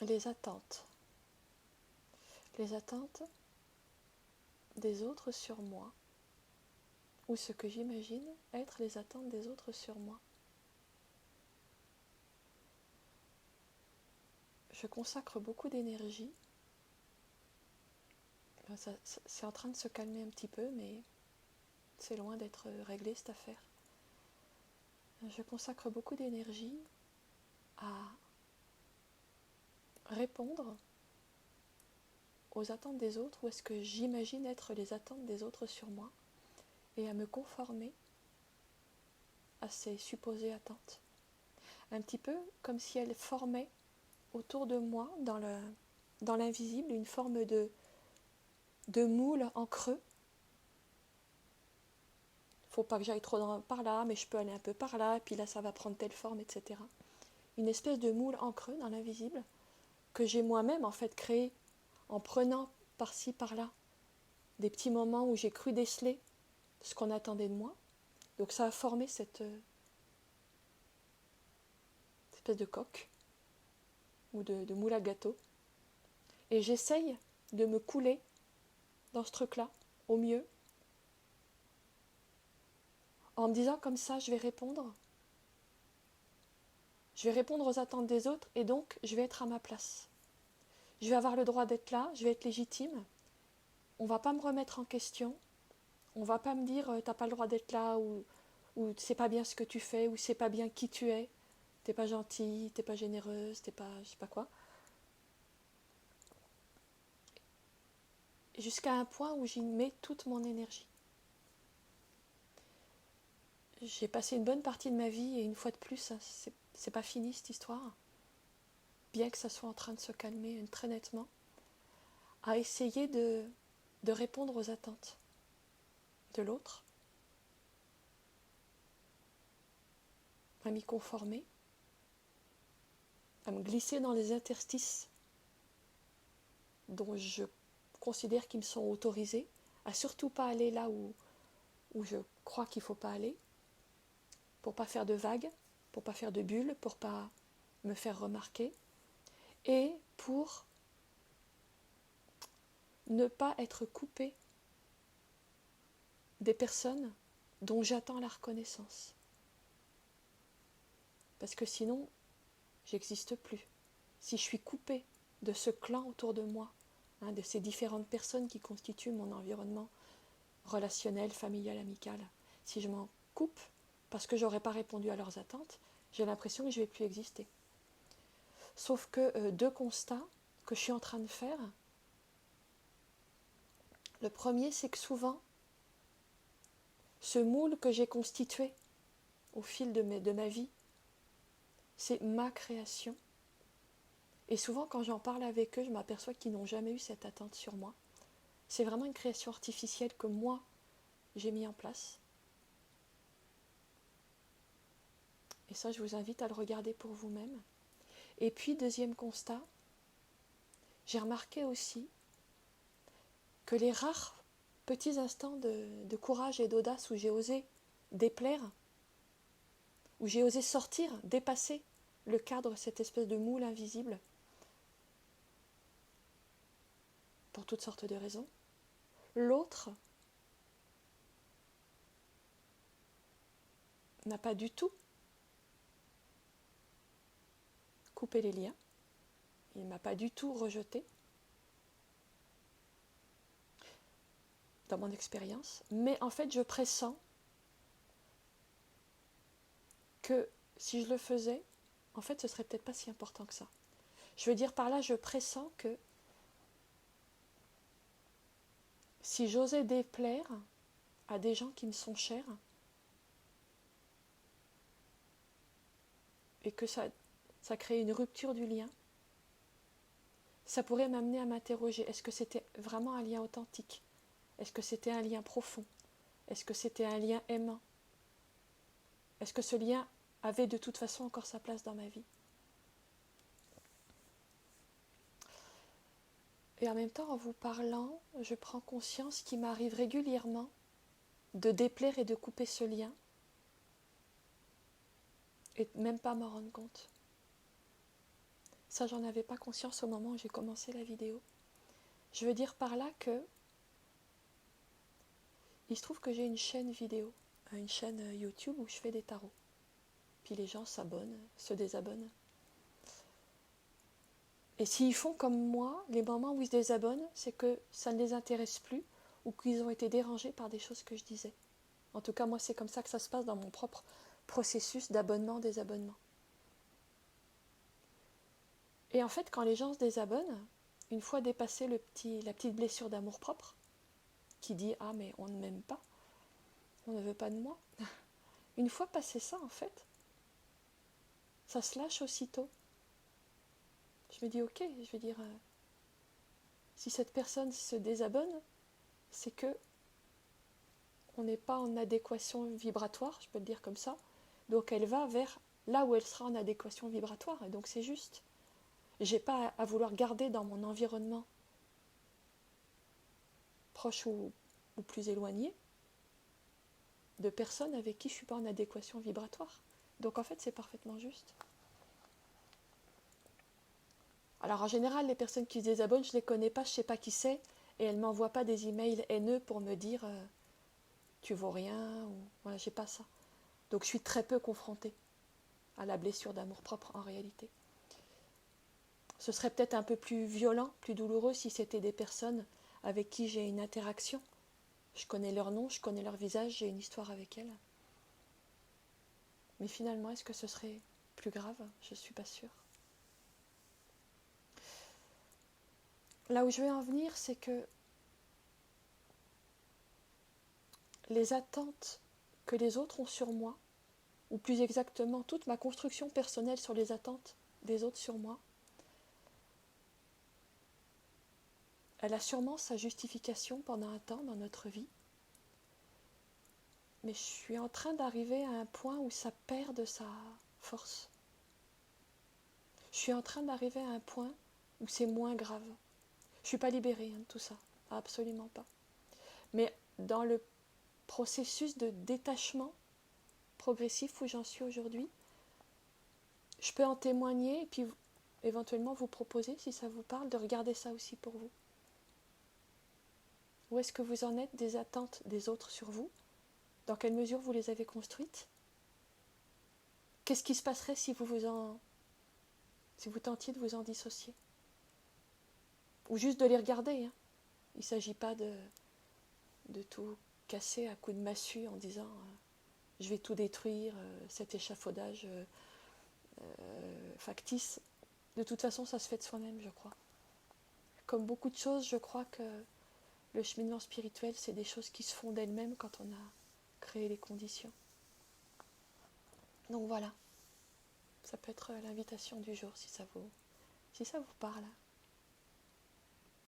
les attentes. Les attentes des autres sur moi, ou ce que j'imagine être les attentes des autres sur moi. Je consacre beaucoup d'énergie. C'est en train de se calmer un petit peu, mais c'est loin d'être réglé cette affaire. Je consacre beaucoup d'énergie à répondre aux attentes des autres, ou à ce que j'imagine être les attentes des autres sur moi, et à me conformer à ces supposées attentes. Un petit peu comme si elles formaient autour de moi, dans l'invisible, une forme de moule en creux. Faut pas que j'aille trop par là, mais je peux aller un peu par là, et puis là ça va prendre telle forme, etc. Une espèce de moule en creux dans l'invisible, que j'ai moi-même en fait créé en prenant par-ci, par-là des petits moments où j'ai cru déceler ce qu'on attendait de moi. Donc ça a formé cette espèce de coque ou de moule à gâteau. Et j'essaye de me couler dans ce truc-là, au mieux, en me disant comme ça, je vais répondre aux attentes des autres, et donc je vais être à ma place. Je vais avoir le droit d'être là, je vais être légitime. On ne va pas me remettre en question, on ne va pas me dire t'as pas le droit d'être là, ou c'est pas bien ce que tu fais, ou c'est pas bien qui tu es, t'es pas gentille, t'es pas généreuse, t'es pas je sais pas quoi. Jusqu'à un point où j'y mets toute mon énergie. J'ai passé une bonne partie de ma vie, et une fois de plus, c'est pas fini cette histoire, bien que ça soit en train de se calmer très nettement, à essayer de répondre aux attentes de l'autre, à m'y conformer, à me glisser dans les interstices dont je considère qu'ils me sont autorisés, à surtout pas aller là où je crois qu'il ne faut pas aller, pour pas faire de vagues, pour pas faire de bulles, pour pas me faire remarquer, et pour ne pas être coupé des personnes dont j'attends la reconnaissance. Parce que sinon, j'existe plus. Si je suis coupée de ce clan autour de moi, de ces différentes personnes qui constituent mon environnement relationnel, familial, amical, si je m'en coupe parce que j'aurais pas répondu à leurs attentes, j'ai l'impression que je ne vais plus exister. Sauf que deux constats que je suis en train de faire. Le premier, c'est que souvent, ce moule que j'ai constitué au fil de ma vie, c'est ma création. Et souvent, quand j'en parle avec eux, je m'aperçois qu'ils n'ont jamais eu cette attente sur moi. C'est vraiment une création artificielle que moi, j'ai mis en place. Et ça, je vous invite à le regarder pour vous-même. Et puis, deuxième constat, j'ai remarqué aussi que les rares petits instants de courage et d'audace où j'ai osé déplaire, où j'ai osé sortir, dépasser le cadre, cette espèce de moule invisible, pour toutes sortes de raisons, l'autre n'a pas du tout coupé les liens, il ne m'a pas du tout rejeté, dans mon expérience, mais en fait je pressens que si je le faisais, en fait ce serait peut-être pas si important que ça. Je veux dire par là, je pressens que si j'osais déplaire à des gens qui me sont chers, et que ça crée une rupture du lien, ça pourrait m'amener à m'interroger, est-ce que c'était vraiment un lien authentique? Est-ce que c'était un lien profond? Est-ce que c'était un lien aimant? Est-ce que ce lien avait de toute façon encore sa place dans ma vie? Et en même temps, en vous parlant, je prends conscience qu'il m'arrive régulièrement de déplaire et de couper ce lien, et même pas m'en rendre compte. Ça, j'en avais pas conscience au moment où j'ai commencé la vidéo. Je veux dire par là que il se trouve que j'ai une chaîne vidéo, une chaîne YouTube où je fais des tarots. Puis les gens s'abonnent, se désabonnent. Et s'ils font comme moi, les moments où ils se désabonnent, c'est que ça ne les intéresse plus ou qu'ils ont été dérangés par des choses que je disais. En tout cas, moi, c'est comme ça que ça se passe dans mon propre processus d'abonnement-désabonnement. Et en fait, quand les gens se désabonnent, une fois dépassé la petite blessure d'amour-propre, qui dit « Ah, mais on ne m'aime pas, on ne veut pas de moi », une fois passé ça, en fait, ça se lâche aussitôt. Je me dis « Ok, je vais dire, si cette personne se désabonne, c'est que on n'est pas en adéquation vibratoire, je peux le dire comme ça, donc elle va vers là où elle sera en adéquation vibratoire, et donc c'est juste. J'ai pas à vouloir garder dans mon environnement proche ou plus éloigné de personnes avec qui je ne suis pas en adéquation vibratoire. Donc en fait, c'est parfaitement juste. Alors en général, les personnes qui se désabonnent, je ne les connais pas, je ne sais pas qui c'est, et elles ne m'envoient pas des emails haineux pour me dire tu vaux rien, ou voilà, j'ai pas ça. Donc je suis très peu confrontée à la blessure d'amour-propre en réalité. Ce serait peut-être un peu plus violent, plus douloureux si c'était des personnes avec qui j'ai une interaction. Je connais leur nom, je connais leur visage, j'ai une histoire avec elles. Mais finalement, est-ce que ce serait plus grave? Je ne suis pas sûre. Là où je vais en venir, c'est que les attentes que les autres ont sur moi, ou plus exactement toute ma construction personnelle sur les attentes des autres sur moi, elle a sûrement sa justification pendant un temps dans notre vie, mais je suis en train d'arriver à un point où ça perd de sa force. Je suis en train d'arriver à un point où c'est moins grave. Je ne suis pas libérée de tout ça, absolument pas. Mais dans le processus de détachement progressif où j'en suis aujourd'hui, je peux en témoigner et puis éventuellement vous proposer, si ça vous parle, de regarder ça aussi pour vous. Où est-ce que vous en êtes des attentes des autres sur vous? Dans quelle mesure vous les avez construites? Qu'est-ce qui se passerait si vous tentiez de vous en dissocier? Ou juste de les regarder. Hein. Il ne s'agit pas de tout casser à coups de massue en disant je vais tout détruire, cet échafaudage factice. De toute façon, ça se fait de soi-même, je crois. Comme beaucoup de choses, je crois que le cheminement spirituel, c'est des choses qui se font d'elles-mêmes quand on a créé les conditions. Donc voilà, ça peut être l'invitation du jour si ça vous parle.